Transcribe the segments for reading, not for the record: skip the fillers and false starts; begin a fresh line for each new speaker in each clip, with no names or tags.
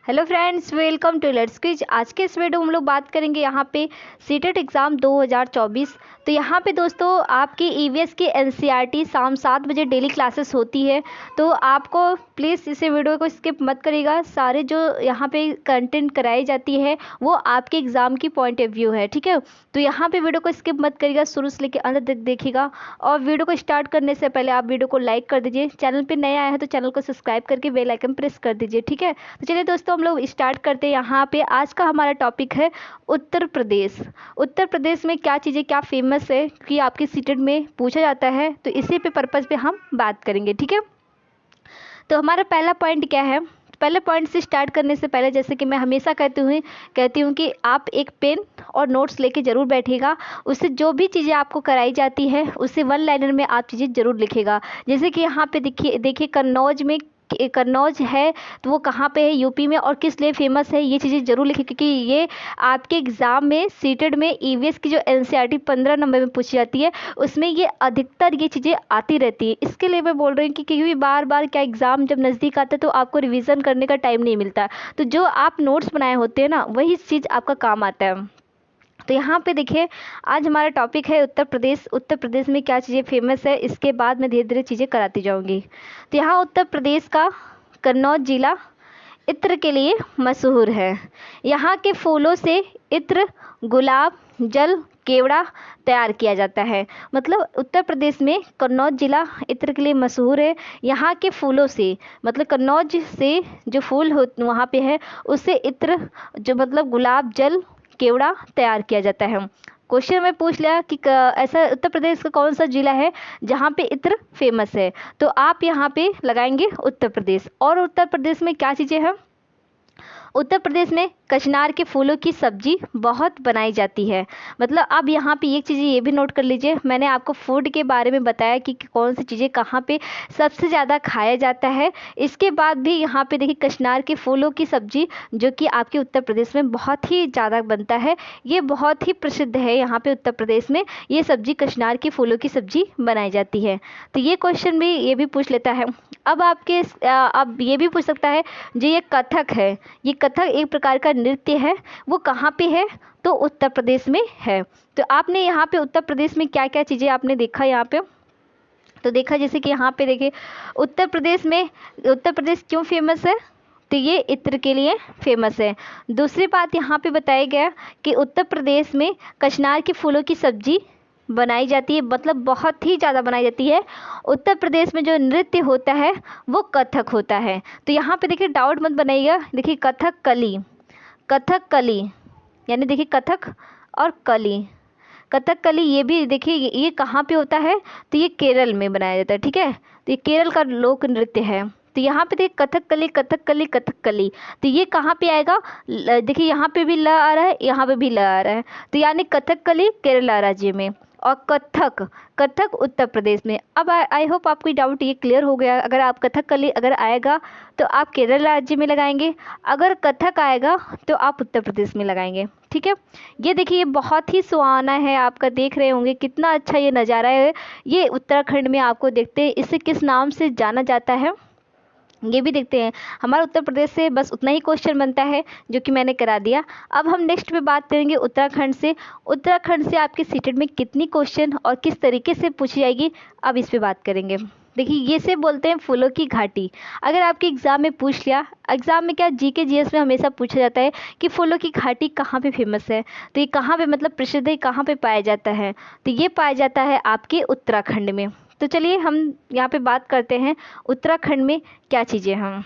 Hello friends, welcome to let's quiz. आज के इस वीडियो में हम लोग बात करेंगे यहाँ पे सीटेट एग्ज़ाम 2024। तो यहाँ पे दोस्तों आपकी ईवीएस की एनसीईआरटी शाम 7 बजे डेली क्लासेस होती है। तो आपको प्लीज़ इसे वीडियो को स्किप मत करिएगा। सारे जो यहाँ पे कंटेंट कराई जाती है वो आपके एग्ज़ाम की पॉइंट ऑफ व्यू है, ठीक है। तो यहाँ पे वीडियो को स्किप मत करिएगा, शुरू से लेकर अंत तक देखिएगा। और वीडियो को स्टार्ट करने से पहले आप वीडियो को लाइक कर दीजिए। चैनल पर नया आया है तो चैनल को सब्सक्राइब करके बेल आइकन प्रेस कर दीजिए, ठीक है। तो चलिए दोस्तों हम लोग स्टार्ट करते हैं। यहाँ पे आज का हमारा टॉपिक है उत्तर प्रदेश। उत्तर प्रदेश में क्या चीज़ें क्या फेमस है कि आपके सीटेट में पूछा जाता है, तो इसी पे पर्पज़ पे हम बात करेंगे, ठीक है। तो हमारा पहला पॉइंट क्या है। पहले पॉइंट से स्टार्ट करने से पहले जैसे कि मैं हमेशा कहती हूँ कि आप एक पेन और नोट्स लेके ज़रूर बैठिएगा। उससे जो भी चीज़ें आपको कराई जाती है उससे वन लाइनर में आप चीज़ें ज़रूर लिखिएगा। जैसे कि यहाँ पे देखिए कन्नौज है तो वो कहाँ पे है, यूपी में, और किस लिए फेमस है, ये चीज़ें ज़रूर लिखिए क्योंकि ये आपके एग्ज़ाम में सीटेट में ईवीएस की जो एनसीईआरटी 15 नंबर में पूछी जाती है उसमें ये अधिकतर ये चीज़ें आती रहती है। इसके लिए मैं बोल रही हूँ कि क्योंकि बार बार क्या एग्ज़ाम जब नज़दीक आता है तो आपको रिवीजन करने का टाइम नहीं मिलता। तो जो आप नोट्स बनाए होते हैं ना वही चीज़ आपका काम आता है। तो यहाँ पे देखिए आज हमारा टॉपिक है उत्तर प्रदेश। उत्तर प्रदेश में क्या चीज़ें फेमस है, इसके बाद मैं धीरे धीरे चीज़ें कराती जाऊँगी। तो यहाँ उत्तर प्रदेश का कन्नौज जिला इत्र के लिए मशहूर है। यहाँ के फूलों से इत्र, गुलाब जल, केवड़ा तैयार किया जाता है। मतलब उत्तर प्रदेश में कन्नौज जिला इत्र के लिए मशहूर है। यहाँ के फूलों से मतलब कन्नौज से जो फूल हो वहाँ पे है उससे इत्र जो मतलब गुलाब जल केवड़ा तैयार किया जाता है। क्वेश्चन में पूछ लिया कि ऐसा उत्तर प्रदेश का कौन सा जिला है जहाँ पे इत्र फेमस है, तो आप यहाँ पे लगाएंगे उत्तर प्रदेश। और उत्तर प्रदेश में क्या चीज़ें हैं, उत्तर प्रदेश में कचनार के फूलों की सब्जी बहुत बनाई जाती है। मतलब अब यहाँ पे एक चीज़ ये भी नोट कर लीजिए, मैंने आपको फूड के बारे में बताया कि कौन सी चीज़ें कहाँ पे सबसे ज़्यादा खाया जाता है। इसके बाद भी यहाँ पे देखिए कचनार के फूलों की सब्जी जो कि आपके उत्तर प्रदेश में बहुत ही ज़्यादा बनता है, ये बहुत ही प्रसिद्ध है। यहाँ पे उत्तर प्रदेश में ये सब्जी कचनार के फूलों की सब्जी बनाई जाती है। तो ये क्वेश्चन भी ये भी पूछ लेता है। अब अब ये भी पूछ सकता है जो ये कथक है, ये कथक एक प्रकार का नृत्य है, वो कहाँ पे है, तो उत्तर प्रदेश में है। तो आपने यहाँ पे उत्तर प्रदेश में क्या क्या चीज़ें आपने देखा यहाँ पे, तो देखा जैसे कि यहाँ पे देखिए उत्तर प्रदेश क्यों फेमस है, तो ये इत्र के लिए फेमस है। दूसरी बात यहाँ पे बताया गया कि उत्तर प्रदेश में कचनार के फूलों की सब्जी बनाई जाती है, मतलब बहुत ही ज़्यादा बनाई जाती है। उत्तर प्रदेश में जो नृत्य होता है वो कथक होता है। तो यहाँ पे देखिए डाउट मत बनाइएगा, देखिए कथक कली यानी देखिए कथक और कली, कथकली ये भी देखिए ये कहाँ पे होता है, तो ये केरल में बनाया जाता है, ठीक है। तो ये केरल का लोक नृत्य है। तो यहाँ पे देखिए कथकली, तो ये कहाँ पे आएगा, देखिए यहाँ पे भी ल आ रहा है, यहाँ पे भी ल आ रहा है, तो यानी कथकली केरला राज्य में और कथक उत्तर प्रदेश में। अब आई होप आपको ये डाउट ये क्लियर हो गया। अगर आप कथकली अगर आएगा तो आप केरल राज्य में लगाएंगे, अगर कथक आएगा तो आप उत्तर प्रदेश में लगाएंगे, ठीक है। ये देखिए ये बहुत ही सुहाना है, आपका देख रहे होंगे कितना अच्छा ये नज़ारा है। ये उत्तराखंड में आपको देखते हैं, इसे किस नाम से जाना जाता है ये भी देखते हैं। हमारा उत्तर प्रदेश से बस उतना ही क्वेश्चन बनता है जो कि मैंने करा दिया। अब हम नेक्स्ट पे बात करेंगे उत्तराखंड से। उत्तराखंड से आपके सीटेट में कितनी क्वेश्चन और किस तरीके से पूछी जाएगी, अब इस पे बात करेंगे। देखिए ये से बोलते हैं फूलों की घाटी। अगर आपके एग्ज़ाम में पूछ लिया, एग्ज़ाम में क्या जीके जीएस में हमेशा पूछा जाता है कि फूलों की घाटी कहाँ पे फेमस है, तो ये कहाँ पे मतलब प्रसिद्ध है, कहाँ पे पाया जाता है, तो ये पाया जाता है आपके उत्तराखंड में। तो चलिए हम यहाँ पे बात करते हैं उत्तराखंड में क्या चीज़ें हैं।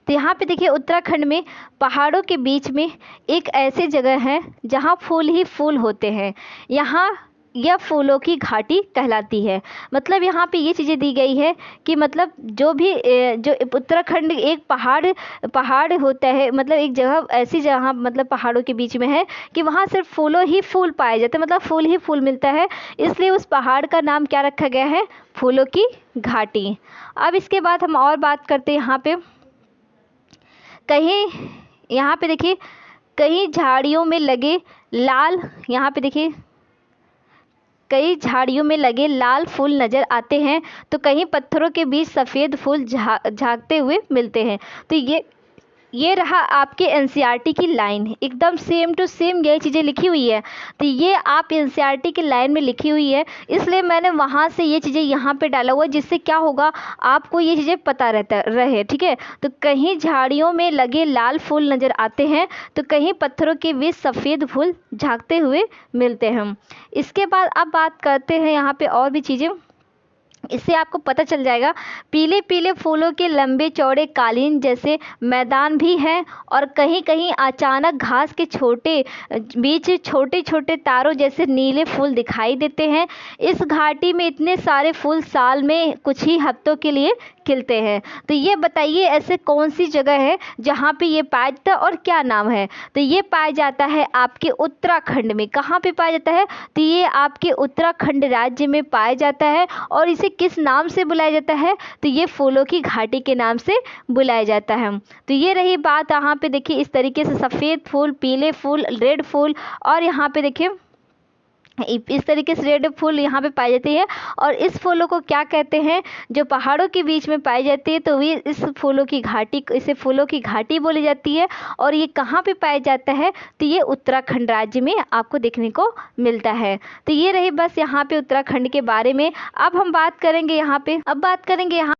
तो यहाँ पे देखिए उत्तराखंड में पहाड़ों के बीच में एक ऐसी जगह है जहाँ फूल ही फूल होते हैं, यहाँ यह फूलों की घाटी कहलाती है। मतलब यहाँ पे ये चीज़ें दी गई है कि मतलब जो भी जो उत्तराखंड एक पहाड़ होता है, मतलब एक जगह ऐसी जगह मतलब पहाड़ों के बीच में है कि वहाँ सिर्फ फूलों ही फूल पाए जाते हैं, मतलब फूल ही फूल मिलता है, इसलिए उस पहाड़ का नाम क्या रखा गया है, फूलों की घाटी। अब इसके बाद हम और बात करते हैं यहाँ पे कहीं, यहाँ पे देखिए कहीं झाड़ियों में लगे लाल, यहाँ पे देखिए कई झाड़ियों में लगे लाल फूल नजर आते हैं, तो कहीं पत्थरों के बीच सफ़ेद फूल झांकते हुए मिलते हैं। तो ये रहा आपके एनसीईआरटी की लाइन, एकदम सेम टू सेम यही चीज़ें लिखी हुई है। तो ये आप एनसीईआरटी की लाइन में लिखी हुई है, इसलिए मैंने वहाँ से ये चीज़ें यहाँ पे डाला हुआ है, जिससे क्या होगा आपको ये चीज़ें पता रहे। ठीक है, तो कहीं झाड़ियों में लगे लाल फूल नज़र आते हैं, तो कहीं पत्थरों के बीच सफ़ेद फूल झांकते हुए मिलते हैं। इसके बाद अब बात करते हैं यहाँ पे और भी चीज़ें, इससे आपको पता चल जाएगा। पीले पीले फूलों के लंबे चौड़े कालीन जैसे मैदान भी हैं, और कहीं कहीं अचानक घास के बीच छोटे छोटे तारों जैसे नीले फूल दिखाई देते हैं। इस घाटी में इतने सारे फूल साल में कुछ ही हफ्तों के लिए खिलते हैं। तो ये बताइए ऐसे कौन सी जगह है जहाँ पे ये पाया जाता है और क्या नाम है? तो ये पाया जाता है आपके उत्तराखंड में। कहाँ पे पाया जाता है? तो ये आपके उत्तराखंड राज्य में पाया जाता है। और इसे किस नाम से बुलाया जाता है? तो ये फूलों की घाटी के नाम से बुलाया जाता है। तो ये रही बात। यहाँ पे देखिए इस तरीके से सफ़ेद फूल, पीले फूल, रेड फूल, और यहाँ पे देखिए इस तरीके से रेड फूल यहाँ पे पाई जाती है। और इस फूलों को क्या कहते हैं? जो पहाड़ों के बीच में पाई जाती है, तो ये इसे फूलों की घाटी बोली जाती है। और ये कहाँ पे पाया जाता है? तो ये उत्तराखंड राज्य में आपको देखने को मिलता है। तो ये रही बस यहाँ पे उत्तराखंड के बारे में। अब बात करेंगे यहाँ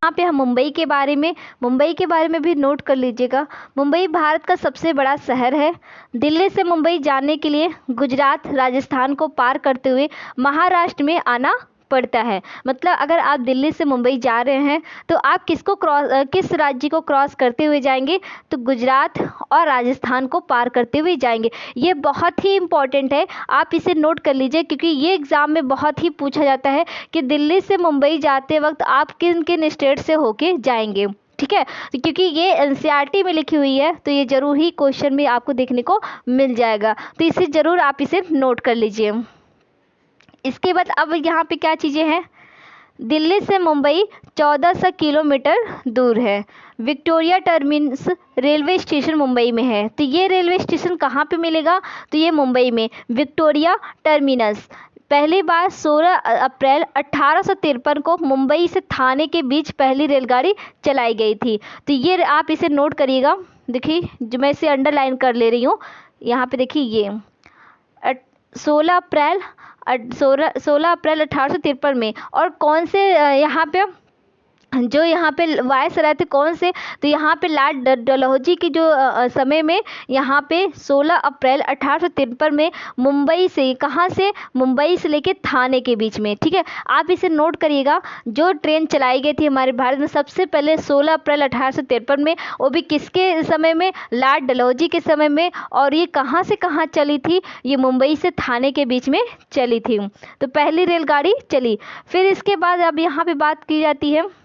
पे हम मुंबई के बारे में। मुंबई के बारे में भी नोट कर लीजिएगा। मुंबई भारत का सबसे बड़ा शहर है। दिल्ली से मुंबई जाने के लिए गुजरात, राजस्थान को पार करते हुए महाराष्ट्र में आना पड़ता है। मतलब अगर आप दिल्ली से मुंबई जा रहे हैं, तो आप किस राज्य को क्रॉस करते हुए जाएंगे? तो गुजरात और राजस्थान को पार करते हुए जाएंगे। ये बहुत ही इंपॉर्टेंट है, आप इसे नोट कर लीजिए, क्योंकि ये एग्ज़ाम में बहुत ही पूछा जाता है कि दिल्ली से मुंबई जाते वक्त आप किन किन स्टेट से होके जाएंगे। ठीक है, तो क्योंकि ये एनसीईआरटी में लिखी हुई है, तो ये ज़रूर ही क्वेश्चन में आपको देखने को मिल जाएगा। तो इसे ज़रूर आप इसे नोट कर लीजिए। इसके बाद अब यहाँ पे क्या चीज़ें हैं? दिल्ली से मुंबई 1400 किलोमीटर दूर है। Victoria terminus railway station Mumbai में है। तो ये रेलवे स्टेशन कहाँ पे मिलेगा? तो ये मुंबई में विक्टोरिया टर्मिनस। पहली बार 16 अप्रैल 1853 को मुंबई से थाने के बीच पहली रेलगाड़ी चलाई गई थी। तो ये आप इसे नोट करिएगा। देखिए जो मैं इसे अंडरलाइन कर ले रही हूँ यहाँ पे, देखिए ये 16 अप्रैल 1853 में। और कौन से यहाँ पे जो यहाँ पे वायसराय थे, कौन से? तो यहाँ पे लॉर्ड डलहौजी की जो समय में यहाँ पे 16 अप्रैल 1853 में मुंबई से, कहाँ से? मुंबई से लेके थाने के बीच में। ठीक है, आप इसे नोट करिएगा। जो ट्रेन चलाई गई थी हमारे भारत में सबसे पहले 16 अप्रैल 1853 में, वो भी किसके समय में? लॉर्ड डलहौजी के समय में। और ये कहाँ से कहाँ चली थी? ये मुंबई से थाने के बीच में चली थी। तो पहली रेलगाड़ी चली। फिर इसके बाद अब यहाँ पे बात की जाती है,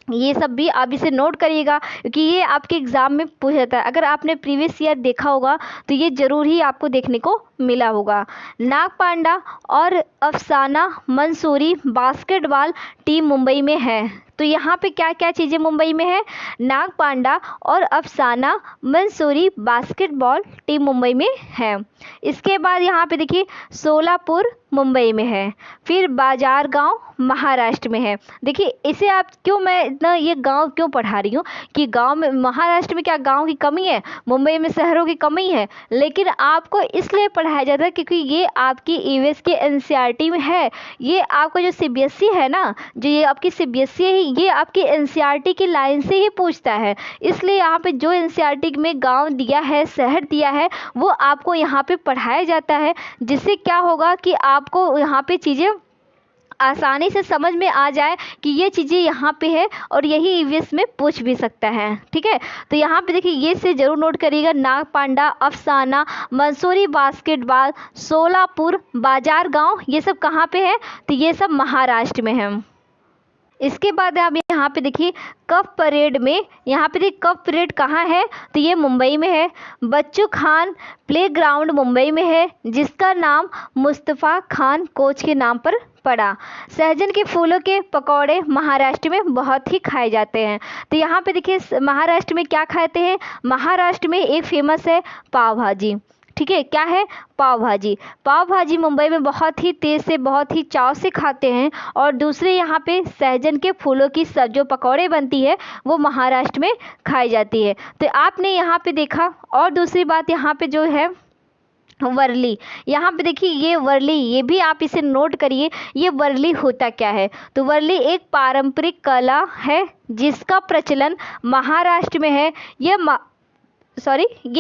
ये सब भी आप इसे नोट करिएगा, क्योंकि ये आपके एग्ज़ाम में पूछा जाता है। अगर आपने प्रीवियस ईयर देखा होगा तो ये ज़रूर ही आपको देखने को मिला होगा। नागपांडा और अफसाना मंसूरी बास्केटबॉल टीम मुंबई में है। तो यहाँ पे क्या क्या चीज़ें मुंबई में है? नागपांडा और अफसाना मंसूरी बास्केटबॉल टीम मुंबई में है। इसके बाद यहाँ पे देखिए सोलापुर मुंबई में है। फिर बाजार गांव महाराष्ट्र में है। देखिए इसे आप क्यों, मैं इतना ये गांव क्यों पढ़ा रही हूँ कि गांव में, महाराष्ट्र में क्या गांव की कमी है? मुंबई में शहरों की कमी है। लेकिन आपको इसलिए पढ़ाया जाता है क्योंकि ये आपकी ईवीएस के एनसीईआरटी में है। ये आपका जो सीबीएसई है ना, जो ये आपकी सीबीएसई है, ये आपकी एनसीईआरटी की लाइन से ही पूछता है। इसलिए यहाँ पे जो एनसीईआरटी में गाँव दिया है, शहर दिया है, वो आपको यहाँ पे पढ़ाया जाता है। जिससे क्या होगा कि आपको यहाँ पे चीज़ें आसानी से समझ में आ जाए कि ये चीज़ें यहाँ पे है और यही ईवीएस में पूछ भी सकता है। ठीक है, तो यहाँ पे देखिए ये से ज़रूर नोट करिएगा। नागपांडा, अफसाना, मंसूरी बास्केटबॉल, सोलापुर, बाजार गांव, ये सब कहाँ पे है? तो ये सब महाराष्ट्र में है। इसके बाद आप यहाँ पे देखिए कप परेड में, यहाँ पे देखिए कप परेड कहाँ है? तो ये मुंबई में है। बच्चू खान प्लेग्राउंड मुंबई में है, जिसका नाम मुस्तफ़ा खान कोच के नाम पर पड़ा। सहजन के फूलों के पकौड़े महाराष्ट्र में बहुत ही खाए जाते हैं। तो यहाँ पे देखिए महाराष्ट्र में क्या खाते हैं? महाराष्ट्र में एक फेमस है पाव भाजी। ठीक है, क्या है? पाव भाजी। पाव भाजी मुंबई में बहुत ही तेज़ से, बहुत ही चाव से खाते हैं। और दूसरे यहाँ पे सहजन के फूलों की सब जो पकौड़े बनती है वो महाराष्ट्र में खाई जाती है। तो आपने यहाँ पे देखा। और दूसरी बात यहाँ पे जो है वर्ली। यहाँ पे देखिए ये वर्ली, ये भी आप इसे नोट करिए, ये वर्ली होता क्या है? तो वर्ली एक पारंपरिक कला है जिसका प्रचलन महाराष्ट्र में है। ये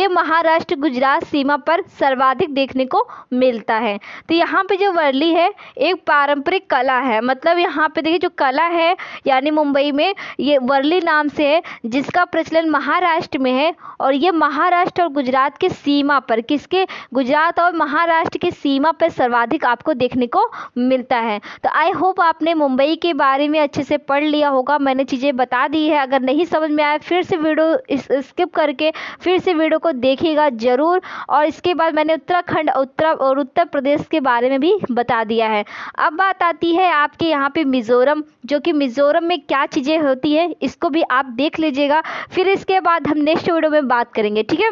महाराष्ट्र गुजरात सीमा पर सर्वाधिक देखने को मिलता है। तो यहाँ पे जो वर्ली है एक पारंपरिक कला है, मतलब यहाँ पे देखिए जो कला है यानी मुंबई में ये वर्ली नाम से है जिसका प्रचलन महाराष्ट्र में है। और ये महाराष्ट्र और गुजरात के सीमा पर, किसके? गुजरात और महाराष्ट्र की सीमा पर सर्वाधिक आपको देखने को मिलता है। तो आई होप आपने मुंबई के बारे में अच्छे से पढ़ लिया होगा, मैंने चीज़ें बता दी है। अगर नहीं समझ में आया फिर से वीडियो स्किप करके फिर से वीडियो को देखिएगा ज़रूर। और इसके बाद मैंने उत्तराखंड उत्तर प्रदेश के बारे में भी बता दिया है। अब बात आती है आपके यहाँ पे मिज़ोरम, जो कि मिज़ोरम में क्या चीज़ें होती है इसको भी आप देख लीजिएगा। फिर इसके बाद हम नेक्स्ट वीडियो में बात करेंगे, ठीक है।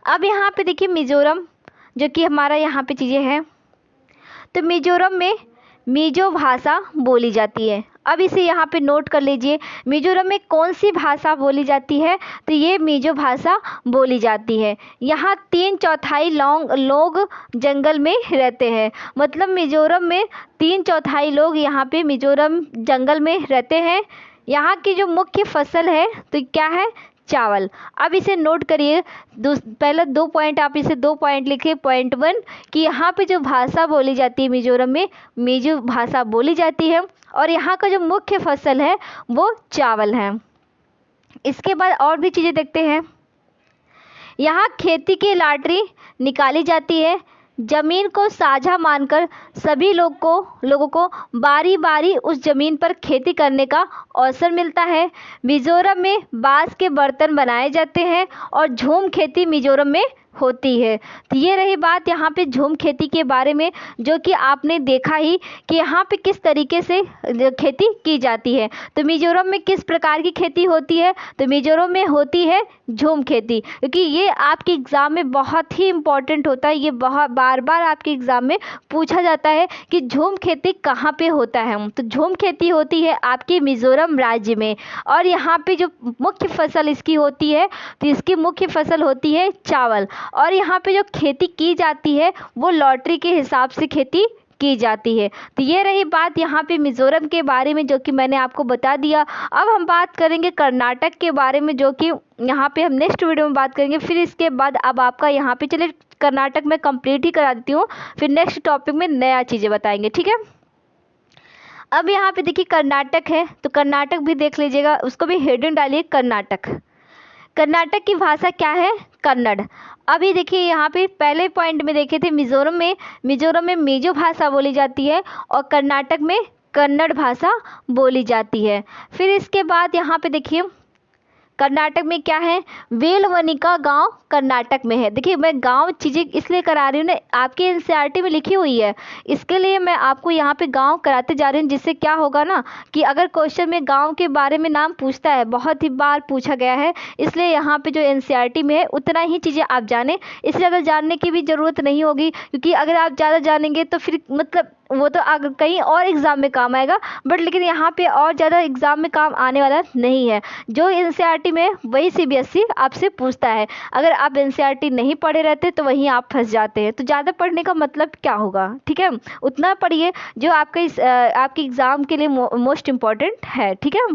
अब यहाँ पे देखिए मिज़ोरम जो कि हमारा यहाँ पे चीज़ें हैं। तो मिज़ोरम में मिज़ो भाषा बोली जाती है। अब इसे यहाँ पे नोट कर लीजिए, मिज़ोरम में कौन सी भाषा बोली जाती है? तो ये मिज़ो भाषा बोली जाती है। यहाँ 3/4 लोग जंगल में रहते हैं, मतलब मिज़ोरम में 3/4 लोग यहाँ पे मिज़ोरम जंगल में रहते हैं। यहाँ की जो मुख्य फसल है तो क्या है? चावल। अब इसे नोट करिए, पहले 2 पॉइंट आप इसे 2 पॉइंट लिखिए। पॉइंट 1 कि यहाँ पे जो भाषा बोली जाती है मिज़ोरम में मिज़ो भाषा बोली जाती है और यहाँ का जो मुख्य फसल है वो चावल है। इसके बाद और भी चीज़ें देखते हैं। यहाँ खेती की लॉटरी निकाली जाती है। जमीन को साझा मानकर सभी लोगों को बारी बारी उस जमीन पर खेती करने का अवसर मिलता है। मिज़ोरम में बांस के बर्तन बनाए जाते हैं और झूम खेती मिज़ोरम में होती है। तो ये रही बात यहाँ पे झूम खेती के बारे में, जो कि आपने देखा ही कि यहाँ पे किस तरीके से खेती की जाती है। तो मिज़ोरम में किस प्रकार की खेती होती है? तो मिज़ोरम में होती है झूम खेती, क्योंकि ये आपके एग्ज़ाम में बहुत ही इम्पॉर्टेंट होता है। ये बहुत बार बार आपके एग्ज़ाम में पूछा जाता है कि झूम खेती कहाँ पे होता है। तो झूम खेती होती है आपके मिज़ोरम राज्य में। और यहाँ पे जो मुख्य फसल इसकी होती है तो इसकी मुख्य फसल होती है चावल। और यहाँ पे जो खेती की जाती है वो लॉटरी के हिसाब से खेती की जाती है। तो ये रही बात यहाँ पे मिज़ोरम के बारे में, जो कि मैंने आपको बता दिया। अब हम बात करेंगे कर्नाटक के बारे में, जो कि यहाँ पे हम नेक्स्ट वीडियो में बात करेंगे। फिर इसके बाद अब आपका यहाँ पे चलिए कर्नाटक में कंप्लीट ही करा देती हूँ, फिर नेक्स्ट टॉपिक में नया चीज़ें बताएंगे, ठीक है। अब यहाँ पे देखिए कर्नाटक है, तो कर्नाटक भी देख लीजिएगा, उसको भी हेडिंग डालिए कर्नाटक। कर्नाटक की भाषा क्या है? कन्नड़। अभी देखिए यहाँ पे पहले पॉइंट में देखे थे मिज़ोरम में मिज़ो भाषा बोली जाती है और कर्नाटक में कन्नड़ भाषा बोली जाती है। फिर इसके बाद यहाँ पे देखिए कर्नाटक में क्या है? वेलवनिका गांव कर्नाटक में है। देखिए मैं गांव चीज़ें इसलिए करा रही हूँ ना, आपके एनसीईआरटी में लिखी हुई है, इसके लिए मैं आपको यहाँ पे गांव कराते जा रही हूँ, जिससे क्या होगा ना कि अगर क्वेश्चन में गांव के बारे में नाम पूछता है, बहुत ही बार पूछा गया है, इसलिए यहाँ पे जो एनसीईआरटी में है उतना ही चीज़ें आप जानें। इसलिए अगर जानने की भी ज़रूरत नहीं होगी, क्योंकि अगर आप ज़्यादा जानेंगे तो फिर मतलब वो तो कहीं और एग्ज़ाम में काम आएगा, बट लेकिन यहाँ पे और ज़्यादा एग्ज़ाम में काम आने वाला नहीं है। जो एनसीईआरटी में वही सीबीएसई आपसे पूछता है। अगर आप एनसीईआरटी नहीं पढ़े रहते तो वहीं आप फंस जाते हैं। तो ज़्यादा पढ़ने का मतलब क्या होगा, ठीक है, उतना पढ़िए जो आपके एग्ज़ाम के लिए मोस्ट इम्पॉर्टेंट है, ठीक है।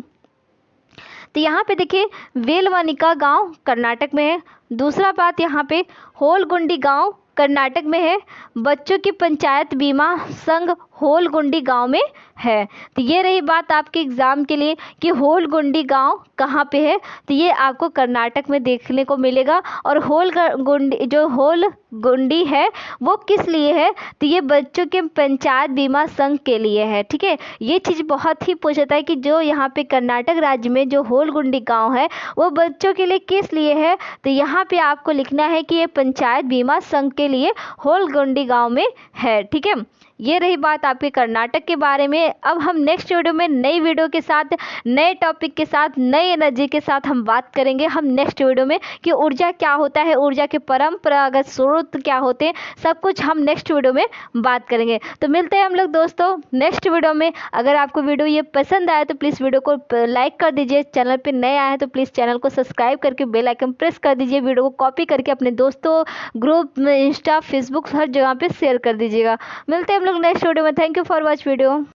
तो यहाँ पे देखिए वेलवनिका गांव कर्नाटक में है। दूसरा बात यहाँ पे होलगुंडी गांव कर्नाटक में है। बच्चों की पंचायत बीमा संघ होलगुंडी गांव में है। तो ये रही बात आपके एग्ज़ाम के लिए कि होलगुंडी गांव कहाँ पे है, तो ये आपको कर्नाटक में देखने को मिलेगा। और होलगुंडी है वो किस लिए है? तो ये बच्चों के पंचायत बीमा संघ के लिए है, ठीक है। ये चीज़ बहुत ही पूछता है कि जो यहाँ पे कर्नाटक राज्य में जो होलगुंडी गांव है वो बच्चों के लिए किस लिए है? तो यहाँ पे आपको लिखना है कि ये पंचायत बीमा संघ के लिए होलगुंडी गांव में है, ठीक है। ये रही बात आपके कर्नाटक के बारे में। अब हम नेक्स्ट वीडियो में नई वीडियो के साथ, नए टॉपिक के साथ, नई एनर्जी के साथ हम बात करेंगे हम नेक्स्ट वीडियो में कि ऊर्जा क्या होता है, ऊर्जा के परंपरागत स्रोत क्या होते हैं, सब कुछ हम नेक्स्ट वीडियो में बात करेंगे। तो मिलते हैं हम लोग दोस्तों नेक्स्ट वीडियो में। अगर आपको वीडियो ये पसंद आया तो प्लीज़ वीडियो को लाइक कर दीजिए, चैनल पर नए आए हैं तो प्लीज़ चैनल को सब्सक्राइब करके बेल आइकन प्रेस कर दीजिए, वीडियो को कॉपी करके अपने दोस्तों, ग्रुप में, इंस्टा, फेसबुक, हर जगह पे शेयर कर दीजिएगा। मिलते हैं हम लोग नेक्स्ट वीडियो में। Thank you for watch video.